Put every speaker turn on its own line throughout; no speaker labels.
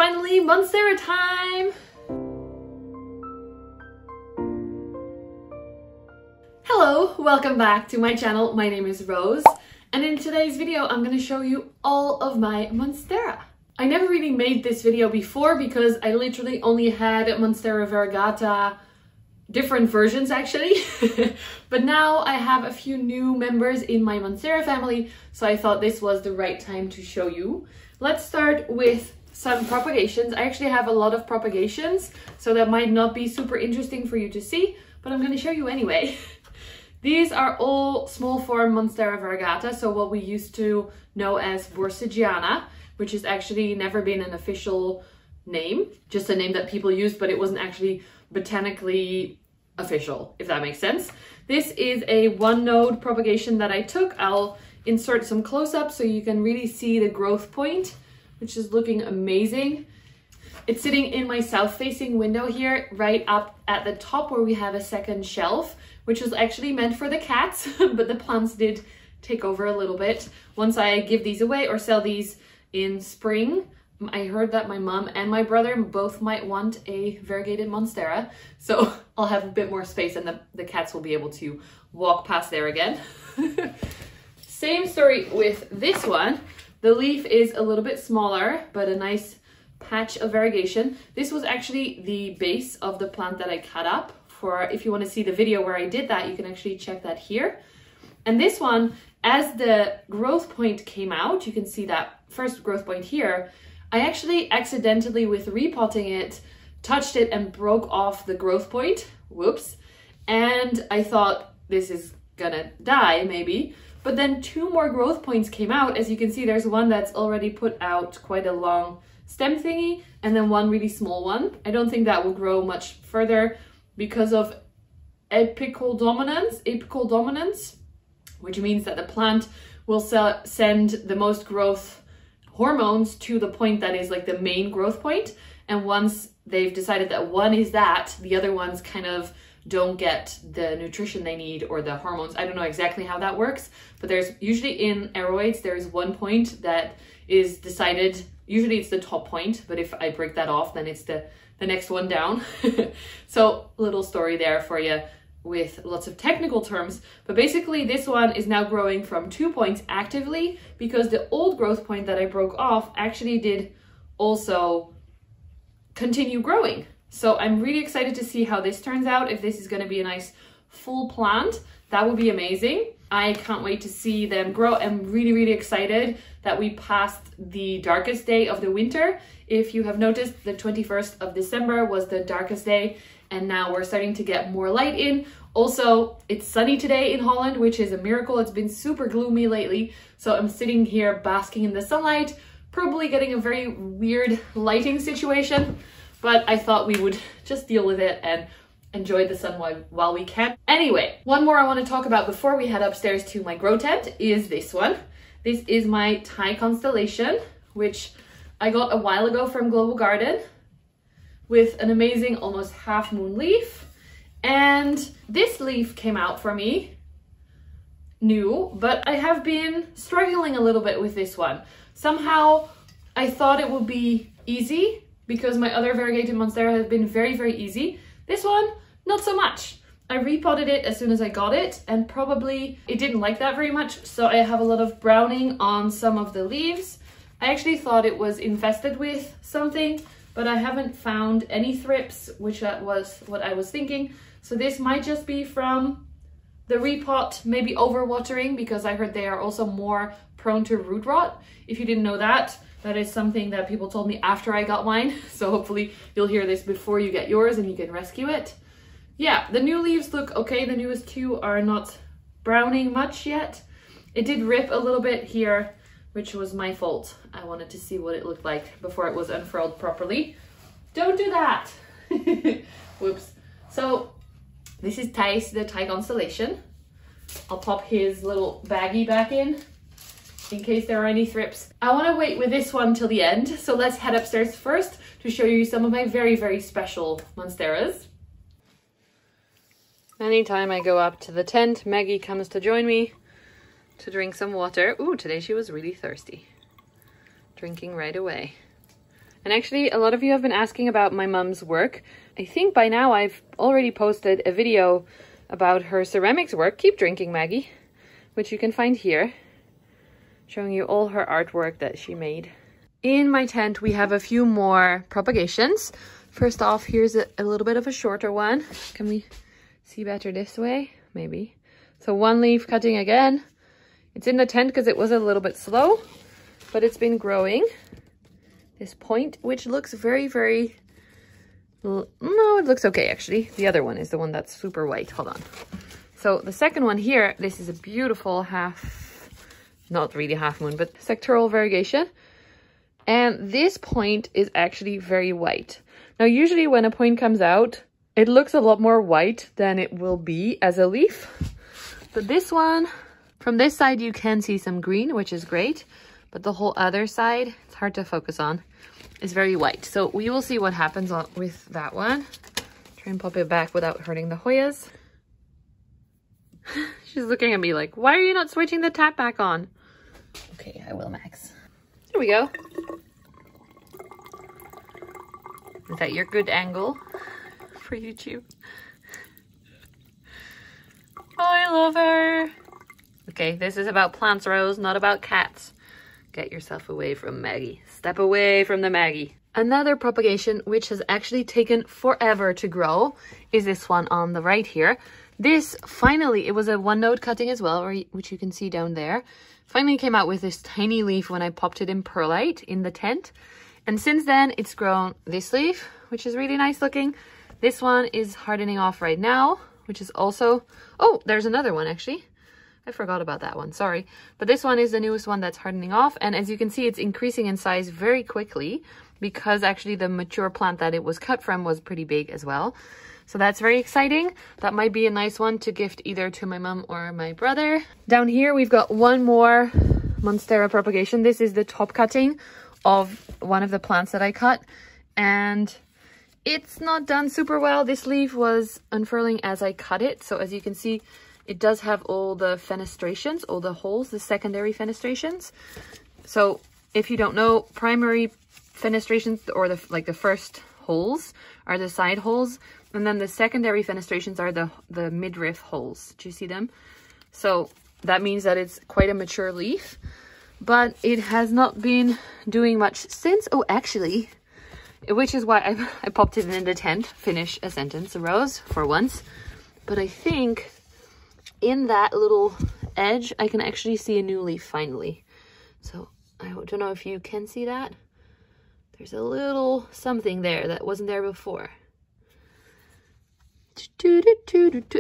finally Monstera time! Hello, welcome back to my channel. My name is Rose, and in today's video I'm going to show you all of my Monstera. I never really made this video before because I literally only had Monstera Verragata, different versions actually, but now I have a few new members in my Monstera family, so I thought this was the right time to show you. Let's start with some propagations. I actually have a lot of propagations, so that might not be super interesting for you to see, but I'm going to show you anyway. These are all small form Monstera Verragata, so what we used to know as Borsigiana, which has actually never been an official name, just a name that people used, but it wasn't actually botanically official, if that makes sense. This is a one node propagation that I took. I'll insert some close-ups so you can really see the growth point, which is looking amazing. It's sitting in my south-facing window here, right up at the top where we have a second shelf, which was actually meant for the cats, but the plants did take over a little bit. Once I give these away or sell these in spring, I heard that my mom and my brother both might want a variegated Monstera, so I'll have a bit more space and the cats will be able to walk past there again. Same story with this one. The leaf is a little bit smaller, but a nice patch of variegation. This was actually the base of the plant that I cut up. For if you want to see the video where I did that, you can actually check that here. And this one, as the growth point came out, you can see that first growth point here, I actually accidentally, with repotting it, touched it and broke off the growth point. Whoops. And I thought this is gonna die maybe. But then two more growth points came out. As you can see, there's one that's already put out quite a long stem thingy, and then one really small one. I don't think that will grow much further because of apical dominance, which means that the plant will send the most growth hormones to the point that is like the main growth point. And once they've decided that one is that, the other ones kind of don't get the nutrition they need or the hormones. I don't know exactly how that works, but there's usually in aeroids, there's one point that is decided. Usually it's the top point, but if I break that off, then it's the next one down. So little story there for you with lots of technical terms, but basically this one is now growing from 2 points actively because the old growth point that I broke off actually did also continue growing. So I'm really excited to see how this turns out. If this is going to be a nice full plant, that would be amazing. I can't wait to see them grow. I'm really excited that we passed the darkest day of the winter. If you have noticed, the 21st of December was the darkest day, and now we're starting to get more light in. Also, it's sunny today in Holland, which is a miracle. It's been super gloomy lately, so I'm sitting here basking in the sunlight, probably getting a very weird lighting situation, but I thought we would just deal with it and enjoy the sun while we can. Anyway, one more I want to talk about before we head upstairs to my grow tent is this one. This is my Thai Constellation, which I got a while ago from Global Garden, with an amazing almost half moon leaf. And this leaf came out for me new, but I have been struggling a little bit with this one. Somehow I thought it would be easy because my other variegated Monstera has been very easy. This one, not so much. I repotted it as soon as I got it, and probably it didn't like that very much, so I have a lot of browning on some of the leaves. I actually thought it was infested with something, but I haven't found any thrips, which that was what I was thinking. So this might just be from the repot, maybe overwatering, because I heard they are also more prone to root rot. If you didn't know that, that is something that people told me after I got mine. So hopefully you'll hear this before you get yours and you can rescue it. Yeah, the new leaves look okay. The newest two are not browning much yet. It did rip a little bit here, which was my fault. I wanted to see what it looked like before it was unfurled properly. Don't do that. Whoops. So this is the Thai Constellation. I'll pop his little baggie back in case there are any thrips. I want to wait with this one till the end, so let's head upstairs first to show you some of my very special Monsteras. Anytime I go up to the tent, Maggie comes to join me to drink some water. Ooh, today she was really thirsty. Drinking right away. And actually, a lot of you have been asking about my mum's work. I think by now I've already posted a video about her ceramics work, Keep Drinking Maggie, which you can find here, showing you all her artwork that she made. In my tent, we have a few more propagations. First off, here's a little bit of a shorter one. Can we see better this way? Maybe. So one leaf cutting again. It's in the tent because it was a little bit slow, but it's been growing. This point, which looks very, very... No, it looks okay, actually. The other one is the one that's super white. Hold on. So the second one here, this is a beautiful not really half moon, but sectoral variegation. And this point is actually very white. Now, usually when a point comes out, it looks a lot more white than it will be as a leaf. But this one, from this side, you can see some green, which is great. But the whole other side, it's hard to focus on, is very white. So we will see what happens with that one. Try and pop it back without hurting the Hoyas. She's looking at me like, why are you not switching the tap back on? Okay, I will, Max. There we go. Is that your good angle for YouTube? Oh, I love her. Okay, this is about plants, Rose, not about cats. Get yourself away from Maggie. Step away from the Maggie. Another propagation which has actually taken forever to grow is this one on the right here. This finally, it was a one node cutting as well, which you can see down there. Finally came out with this tiny leaf when I popped it in perlite in the tent. And since then it's grown this leaf, which is really nice looking. This one is hardening off right now, which is also, oh, there's another one actually. I forgot about that one, sorry. But this one is the newest one that's hardening off. And as you can see, it's increasing in size very quickly because actually the mature plant that it was cut from was pretty big as well. So that's very exciting. That might be a nice one to gift either to my mum or my brother. Down here, we've got one more Monstera propagation. This is the top cutting of one of the plants that I cut. And it's not done super well. This leaf was unfurling as I cut it. So as you can see, it does have all the fenestrations, all the holes, the secondary fenestrations. So if you don't know, primary fenestrations, or the first holes, are the side holes. And then the secondary fenestrations are the midriff holes. Do you see them? So that means that it's quite a mature leaf, but it has not been doing much since. Oh, actually, which is why I popped it in the tent. Finish a sentence, Rose, for once. But I think in that little edge, I can actually see a new leaf finally. So I don't know if you can see that. There's a little something there that wasn't there before.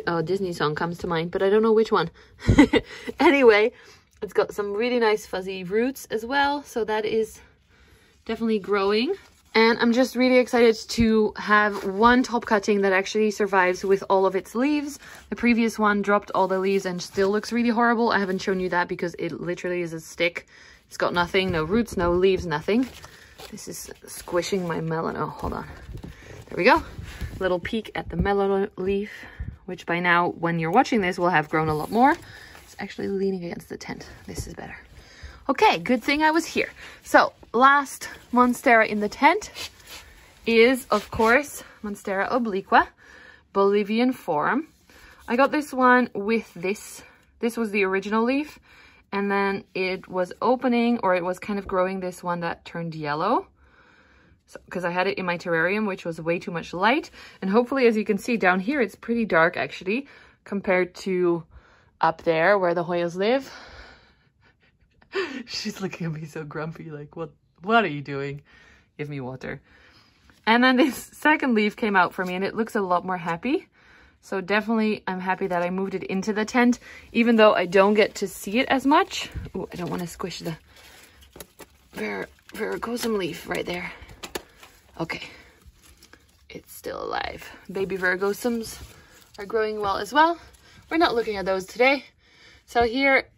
Oh, Disney song comes to mind, but I don't know which one. Anyway, it's got some really nice fuzzy roots as well. So that is definitely growing. And I'm just really excited to have one top cutting that actually survives with all of its leaves. The previous one dropped all the leaves and still looks really horrible. I haven't shown you that because it literally is a stick. It's got nothing, no roots, no leaves, nothing. This is squishing my melon. Oh, hold on. There we go. Little peek at the melon leaf, which by now, when you're watching this, will have grown a lot more. It's actually leaning against the tent. This is better. Okay, good thing I was here. So, last Monstera in the tent is, of course, Monstera obliqua, Bolivian form. I got this one with this. This was the original leaf. And then it was opening, or it was kind of growing this one that turned yellow. So, because I had it in my terrarium, which was way too much light. And hopefully, as you can see down here, it's pretty dark actually, compared to up there where the Hoyas live. She's looking at me so grumpy, like, what are you doing? Give me water. And then this second leaf came out for me, and it looks a lot more happy. So definitely, I'm happy that I moved it into the tent, even though I don't get to see it as much. Ooh, I don't want to squish the Verragosum leaf right there. Okay, it's still alive. Baby Verragosums are growing well as well. We're not looking at those today. So here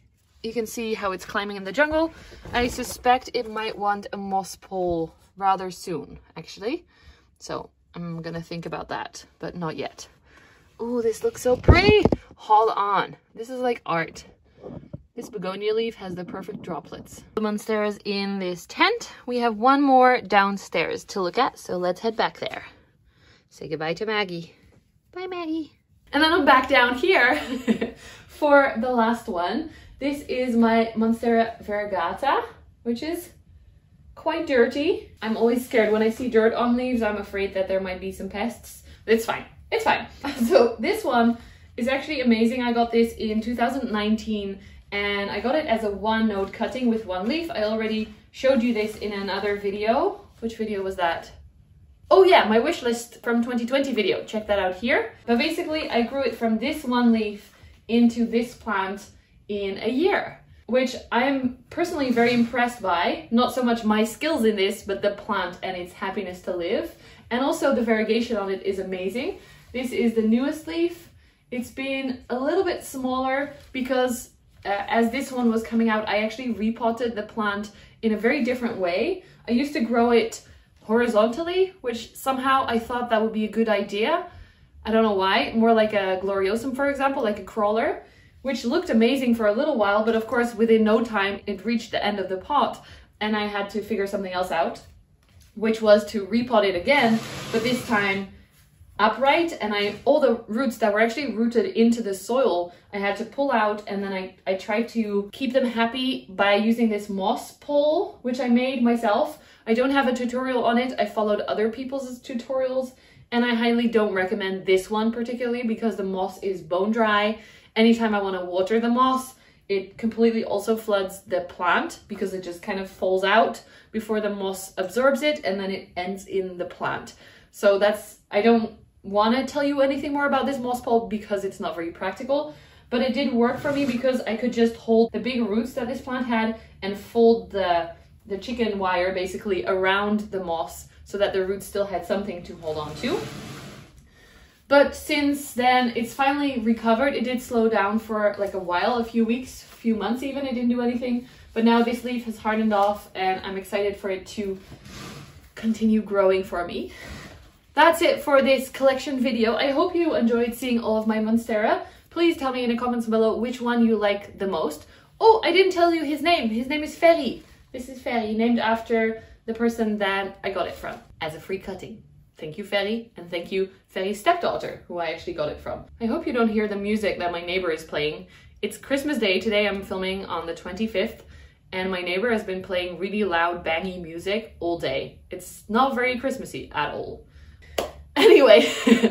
you can see how it's climbing in the jungle. I suspect it might want a moss pole rather soon, actually. So I'm gonna think about that, but not yet. Oh, this looks so pretty. Hold on. This is like art. This begonia leaf has the perfect droplets. The monsteras in this tent. We have one more downstairs to look at, so let's head back there. Say goodbye to Maggie. Bye, Maggie. And then I'm back down here for the last one. This is my Monstera Verragata, which is quite dirty. I'm always scared when I see dirt on leaves. I'm afraid that there might be some pests. It's fine. It's fine. So this one is actually amazing. I got this in 2019 and I got it as a one node cutting with one leaf. I already showed you this in another video. Which video was that? Oh yeah, my wish list from 2020 video. Check that out here. But basically I grew it from this one leaf into this plant in a year, which I'm personally very impressed by. Not so much my skills in this, but the plant and its happiness to live. And also the variegation on it is amazing. This is the newest leaf. It's been a little bit smaller because as this one was coming out, I actually repotted the plant in a very different way. I used to grow it horizontally, which somehow I thought that would be a good idea. I don't know why. More like a gloriosum, for example, like a crawler, which looked amazing for a little while, but of course within no time it reached the end of the pot and I had to figure something else out, which was to repot it again, but this time upright, and all the roots that were actually rooted into the soil I had to pull out, and then I tried to keep them happy by using this moss pole, which I made myself. I don't have a tutorial on it. I followed other people's tutorials, and I highly don't recommend this one particularly because the moss is bone dry. Anytime I want to water the moss, it completely also floods the plant because it just kind of falls out before the moss absorbs it, and then it ends in the plant. So I don't want to tell you anything more about this moss pole because it's not very practical, but it did work for me because I could just hold the big roots that this plant had and fold the chicken wire basically around the moss so that the roots still had something to hold on to. But since then, it's finally recovered. It did slow down for like a while, a few weeks, a few months even. It didn't do anything. But now this leaf has hardened off and I'm excited for it to continue growing for me. That's it for this collection video. I hope you enjoyed seeing all of my Monstera. Please tell me in the comments below which one you like the most. Oh, I didn't tell you his name. His name is Ferry. This is Ferry, named after the person that I got it from as a free cutting. Thank you, Ferry, and thank you, Ferry's stepdaughter, who I actually got it from. I hope you don't hear the music that my neighbor is playing. It's Christmas Day today. I'm filming on the 25th, and my neighbor has been playing really loud, bangy music all day. It's not very Christmassy at all. Anyway,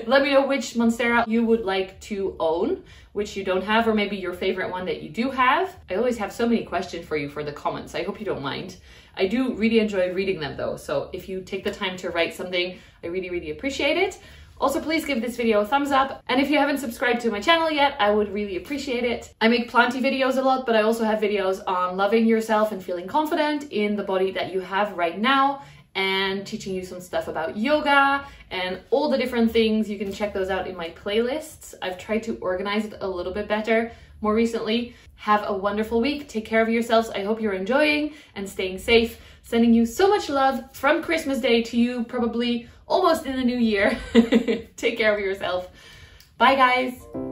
let me know which Monstera you would like to own, which you don't have, or maybe your favorite one that you do have. I always have so many questions for you for the comments. I hope you don't mind. I do really enjoy reading them though, so if you take the time to write something, I really, really appreciate it. Also, please give this video a thumbs up, and if you haven't subscribed to my channel yet, I would really appreciate it. I make planty videos a lot, but I also have videos on loving yourself and feeling confident in the body that you have right now, and teaching you some stuff about yoga and all the different things. You can check those out in my playlists. I've tried to organize it a little bit better more recently. Have a wonderful week. Take care of yourselves. I hope you're enjoying and staying safe. Sending you so much love from Christmas Day to you, probably almost in the new year. Take care of yourself. Bye, guys.